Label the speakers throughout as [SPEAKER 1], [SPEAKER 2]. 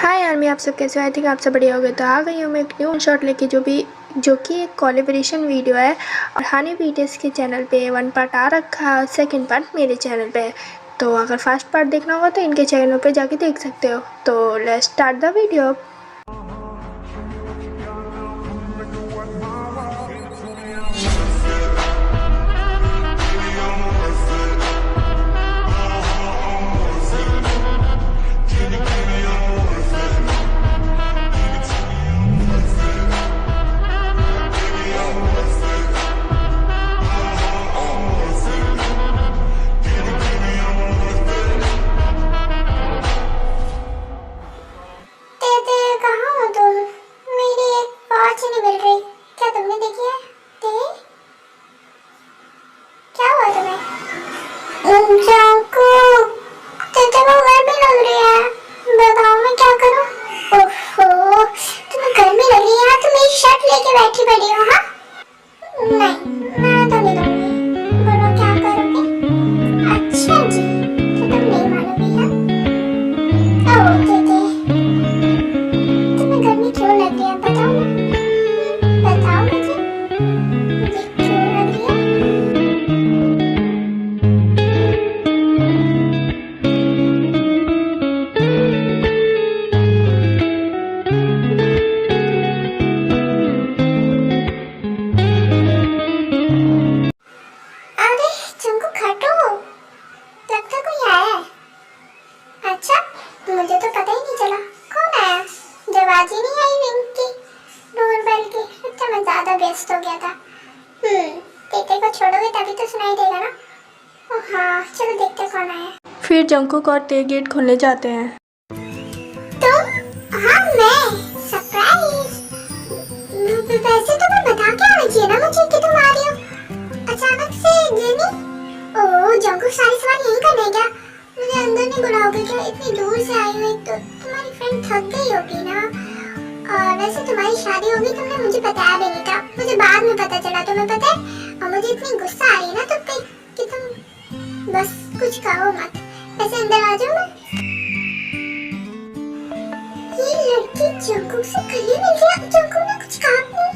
[SPEAKER 1] हाय army, आप सब कैसे हो? आई थिंक आप सब बढ़िया हो गए। तो आ गई हूँ मैं एक न्यू शॉट लेके जो कि एक कोलैबोरेशन वीडियो है और हनी बीटीएस के चैनल पे 1 पार्ट आ रखा है, सेकंड पार्ट मेरे चैनल पे है। तो अगर फर्स्ट पार्ट देखना होगा तो इनके चैनल पे जाके देख सकते हो। तो लेट्स स्टार्ट द वीडियो।
[SPEAKER 2] बैठी पड़ी हो? हाँ नहीं, मैं तो नहीं दूंगी। बोलो क्या करोगे? अच्छा जी, तो तुम नहीं मानोगी? हाँ ओके थे। तुम्हें गर्मी क्यों लग रही है बताओ ना, बताओ मुझे क्यों लग रही है? मुझे तो पता ही नहीं चला कौन आया, जब आवाज ही नहीं आई रिंग की, डोरबेल की। अच्छा मैं ज्यादा व्यस्त हो गया था। तेते को छोड़ोगे तभी तो सुनाई देगा ना। ओ हाँ चलो देखते कौन आया।
[SPEAKER 1] फिर जंकुक और ते गेट खोलने जाते हैं।
[SPEAKER 2] तुम? हाँ मैं। सरप्राइज। वैसे तो मैं बता के आना चाहिए ना मुझे कि तुम आ रही हो अचानक से। जेनी ओह जंकुक सारी सवाल यही करने क्या? मुझे अंदर नहीं बुलाओगे क्या? इतनी दूर से आई हो, एक तो तुम्हारी फ्रेंड थक गई होगी ना। और वैसे तुम्हारी शादी होगी तुमने मुझे बताया भी नहीं था, मुझे बाद में पता चला। तुम्हें पता है और मुझे इतनी गुस्सा आ रही है ना तुम पे कि तुम बस कुछ कहो मत। ऐसे अंदर आ जाओ ना। ये लड़की जंकुक से गले मिल गया। जंकुक ने कुछ कहा नहीं।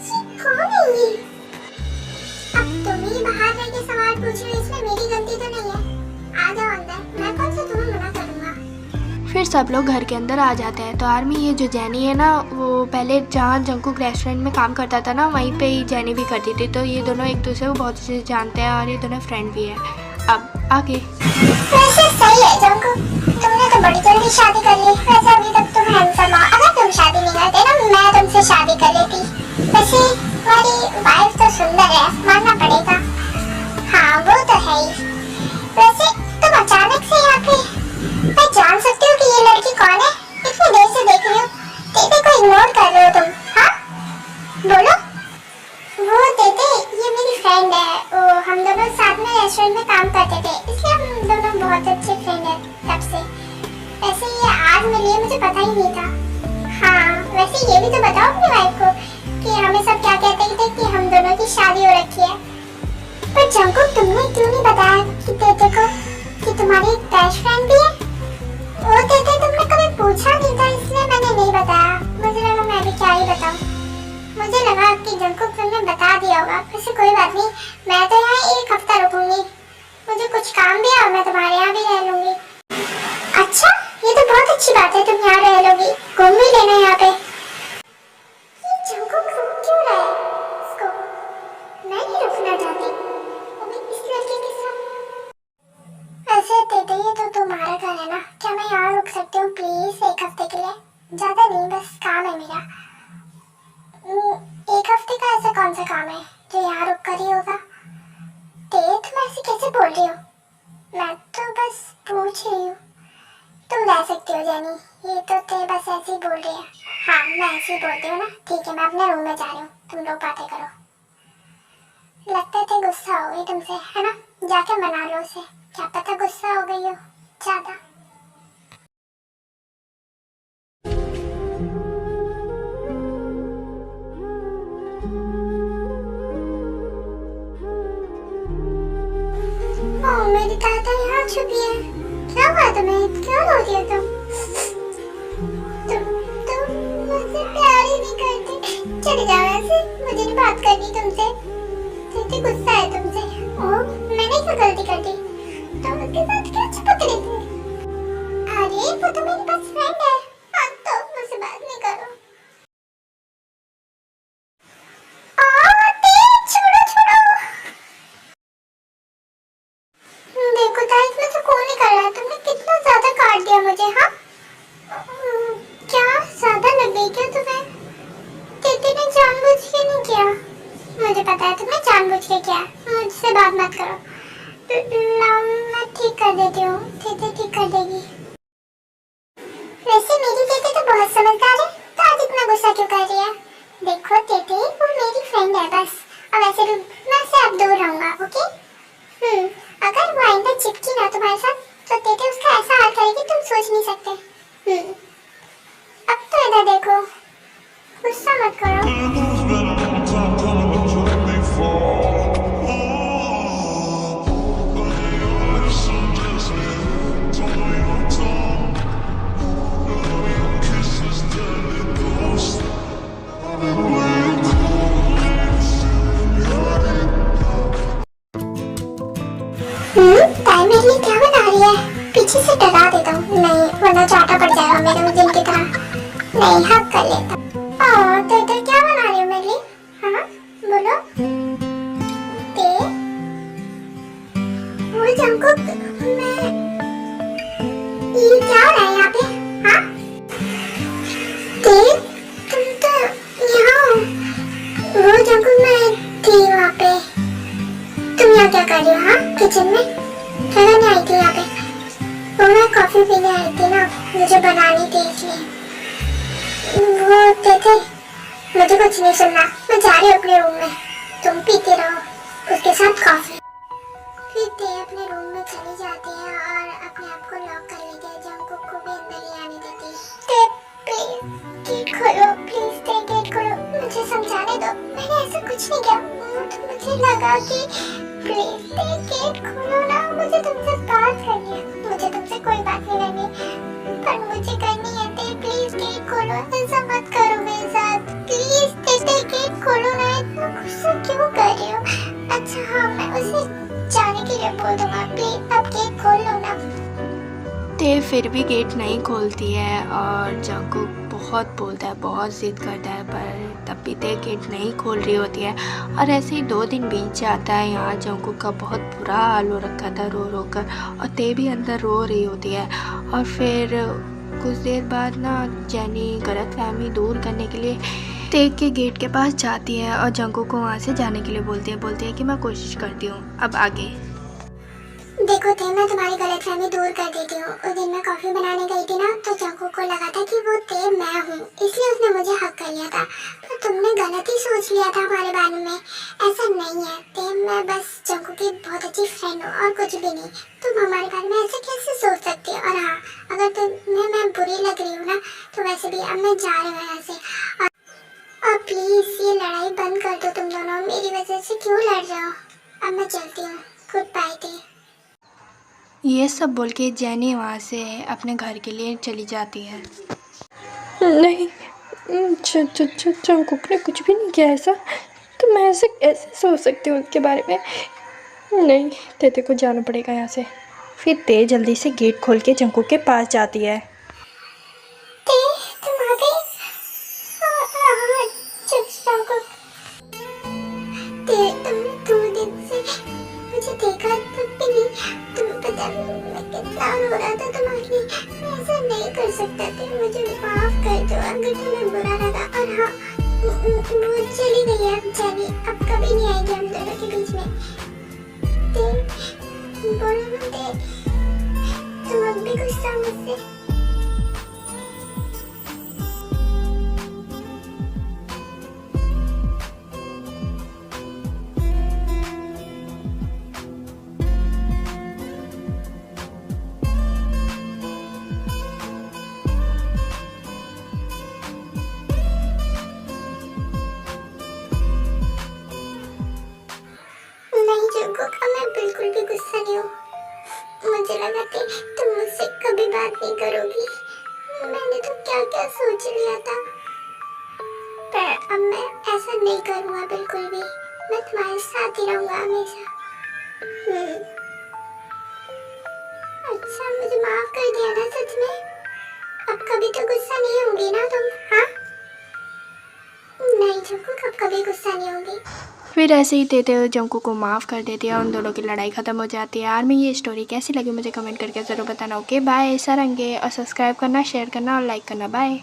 [SPEAKER 2] ये कौन है ये? अब तुम ही बाहर रह के सवाल पूछ रहे हो, इसमें मेरी गलती तो नहीं है। आ जाओ अंदर, मैं कौन सा तुम्हें मना करूंगा।
[SPEAKER 1] फिर सब लोग घर के अंदर आ जाते हैं। तो आर्मी ये जो जेनी है ना, वो पहले जहाँ जंकुक रेस्टोरेंट में काम करता था ना, वहीं पे ही जेनी भी करती थी। तो ये दोनों एक दूसरे को बहुत अच्छे से जानते हैं और ये दोनों फ्रेंड भी है। अब आगे
[SPEAKER 2] वैसे सही है जंकुक, तुमने तो बड़ी जल्दी शादी कर ली। वैसे अभी तक तुम हैंडसम हो, अगर तुम शादी नहीं करते ना मैं तुमसे शादी कर लेती। वैसे तुम्हारी वाइफ तो सुंदर है, मानना पड़ेगा। हाँ वो तो है ही। वैसे तुम अचानक से यहाँ पे, मैं जान सकती हूँ कि ये लड़की कौन है? इतनी देर से देख रही हूँ, तेते को इग्नोर कर रहे हो तुम। हाँ बोलो। वो तेते ये मेरी फ्रेंड है। वो हम दोनों साथ में रेस्टोरेंट में काम करते थे, इसलिए हम दोनों बहुत अच्छे फ्रेंड हैं तब से। वैसे ये आज मिली है, मुझे पता ही नहीं था। हाँ वैसे ये भी तो बताओ अपनी वाइफ को कि हमें सब क्या कहते थे कि हम दोनों की शादी हो रखी है। पर जंकुक तुमने क्यों नहीं बताया कि तेते को कि तुम्हारी एक बेस्ट फ्रेंड भी है? वो तेते तुमने कभी पूछा नहीं था, इसलिए मैंने नहीं बताया। मुझे लगा मैं भी क्या ही बताऊं। मुझे लगा कि जंकुक तुमने बता दिया होगा। वैसे कोई बात नहीं, मैं तो यहाँ 1 हफ्ता रुकूंगी। मुझे कुछ काम भी है और मैं तुम्हारे यहाँ भी रह लूंगी। अच्छा ये तो बहुत अच्छी बात है, तुम यहाँ रह लोगी, घूम भी लेना यहाँ पे। ये जंकुक रुक क्यों रहा है? इसको मैं नहीं रुकना चाहती इस लड़के के साथ। ऐसे तेते ये तो तुम्हारा घर है ना, क्या मैं यहाँ रुक सकती हूँ प्लीज 1 हफ्ते के लिए? ज्यादा नहीं, बस काम है मेरा। 1 हफ्ते का ऐसा कौन सा काम है जो यहाँ रुक कर ही होगा? तुम ऐसे कैसे बोल रही हो? मैं तो बस पूछ रही हूँ। तुम रह सकती हो जेनी, ये तो ते बस ऐसे ही बोल रही है। हाँ मैं ऐसे ही बोलती हूँ ना। ठीक है मैं अपने रूम में जा रही हूँ, तुम लोग बातें करो। लगता है गुस्सा हो गई तुमसे, है ना? जाके मना लो उसे, क्या पता गुस्सा हो गई हो ज्यादा। मेरी ताता यहाँ छुपी है। क्या हुआ तुम्हें? क्यों रो रही हो तुम? चले जाओ ऐसे, मुझे नहीं बात करनी तुमसे। मुझे गुस्सा है तुमसे। ओह, मैंने क्या गलती कर दी? तुम उसके साथ क्यों चिपक रही थी? अरे वो तो मेरी बेस्ट फ्रेंड है। अब तो मुझसे बात नहीं करो। छोड़ो छोड़ो। देखो गाइस, मुझे कॉल नहीं कर रहा। तुमने कितना ज्यादा काट दिया मुझे। हाँ, क्या ज्यादा लग गई क्या तुम्हें? दीदी ने जानबूझ के नहीं किया। मुझे पता है तुमने जानबूझ के किया। मुझसे बात मत करो। मैं ठीक कर देती हूँ। दीदी ठीक कर देगी। वैसे मेरी दीदी तो बहुत समझदार है, तो आज इतना गुस्सा क्यों कर रही है? देखो दीदी, वो मेरी फ्रेंड है बस। और वैसे भी मैं उससे अब दूर रहूंगा, ओके? अगर वो आइंदा चिपकी ना तुम्हारे साथ, तो दीदी उसका ऐसा हाल करेगी तुम सोच नहीं सकते। अब तो इधर देखो, गुस्सा मत करो। ताई मेरे लिए क्या बना रही है? पीछे से डरा देता हूँ। नहीं, वरना चाटा पड़ जाएगा मेरे उस की तरह। नहीं, हक कर लेता। तो इधर क्या बना रही हो मेरे लिए? हाँ, बोलो। ते वो जंकुक, मैं ये क्या हो रहा है यहाँ पे? हाँ, ते तुम तो यहाँ हो। वो जंकुक, मैं थी वहाँ पे। तुम यहाँ क्या कर रही हो? हाँ, किचन में क्या करने आई थी यहाँ पे? वो मैं कॉफी पीने आई थी ना, मुझे बनानी थी इसलिए। वो थे मुझे कुछ नहीं सुनना। मैं जा रही हूँ अपने रूम में। तुम पीते रहो उसके साथ कॉफी। फिर ते अपने रूम में चली जाती है और अपने आप को लॉक कर लेती है। जंकुक को भी अंदर नहीं आने देती। ते प्लीज गेट खोलो, प्लीज ते गेट खोलो। मुझे समझाने दो, मैंने ऐसा कुछ नहीं किया। मुझे लगा कि प्लीज ते गेट खोलो ना, मुझे तुमसे बात करनी है। मुझे तुमसे कोई बात नहीं करनी, पर मुझे करनी है। ते प्लीज गेट खोलो, ऐसा मत करो मेरे साथ। प्लीज ते गेट खोलो ना, इतना गुस्सा क्यों कर रही हो? अच्छा हाँ, मैं उसे जाने के लिए बोल दूंगा। प्लीज अब गेट खोल लो ना।
[SPEAKER 1] ते फिर भी गेट नहीं खोलती है और जंकुक बहुत बोलता है, बहुत जिद करता है, पर तब भी ते गेट नहीं खोल रही होती है। और ऐसे ही 2 दिन बीत जाता है। यहाँ जंकुक का बहुत बुरा हाल हो रखा था रो रो कर, और ते भी अंदर रो रही होती है। और फिर कुछ देर बाद ना जेनी गलतफहमी दूर करने के लिए ते के गेट के पास जाती है और जंकुक को वहाँ से जाने के लिए बोलती है कि मैं कोशिश करती हूँ। अब आगे
[SPEAKER 2] देखो थे, मैं तुम्हारी गलतफहमी दूर कर देती हूँ। उस दिन मैं कॉफी बनाने गई थी ना, तो जंकुक को लगा था कि वो ते मैं हूँ, इसलिए उसने मुझे हक कर लिया था। पर तुमने गलत ही सोच लिया था हमारे बारे में। ऐसा नहीं है ते, मैं बस जंकुक की बहुत अच्छी फ्रेंड हूँ और कुछ भी नहीं। तुम हमारे बारे में ऐसे कैसे सोच सकती हो? और हाँ, अगर तुम्हें मैं बुरी लग रही हूँ ना, तो वैसे भी अब मैं जा रही हूँ यहाँ से। और प्लीज ये लड़ाई बंद कर दो। तुम दोनों मेरी वजह से क्यों लड़ रहे हो? अब मैं चलती हूँ। गुड बाय ते।
[SPEAKER 1] ये सब बोल के जेनी वहाँ से अपने घर के लिए चली जाती है।
[SPEAKER 3] नहीं, जंकुक ने कुछ भी नहीं किया ऐसा, तो मैं ऐसे कैसे सोच सकती हूँ उसके बारे में? नहीं, तेरे को जाना पड़ेगा यहाँ से। फिर ते जल्दी से गेट खोल के जंकुक के पास जाती है।
[SPEAKER 2] ते, तुम आ गई? जंकुक, ते तुमने 2 दिन से मुझे देखा तब भी नहीं। तुम्हें पता है मैं कितना रो रहा था तुम्हारे लिए। मैं ऐसा नहीं कर सकता थे, मुझे माफ कर दो अगर तुम्हें बुरा लगा। और हाँ, वो चली गई है अब जेनी, अब कभी नहीं आएगी हम दोनों के बीच में। ते, बोलो ना ते, तुम अब भी गुस्सा मुझसे? नहीं जंकुक, अब मैं बिल्कुल भी गुस्सा नहीं हूँ। मुझे लगा था तुम मुझसे कभी बात नहीं करोगी। मैंने तो क्या क्या सोच लिया था, पर अब मैं पसंद नहीं करूँगा बिल्कुल भी। मैं तुम्हारे साथ ही रहूँगा हमेशा। अच्छा, मुझे माफ कर दिया ना सच में? अब कभी तो गुस्सा नहीं होगी ना तुम? हाँ? नहीं जंकुक, अब कभी गुस्सा नहीं होगी।
[SPEAKER 1] फिर ऐसे ही तेते जंकुक को माफ़ कर देती है और उन दोनों की लड़ाई ख़त्म हो जाती है। यार में ये स्टोरी कैसी लगी मुझे कमेंट करके ज़रूर बताना। ओके बाय, सारंगे, और सब्सक्राइब करना, शेयर करना और लाइक करना। बाय।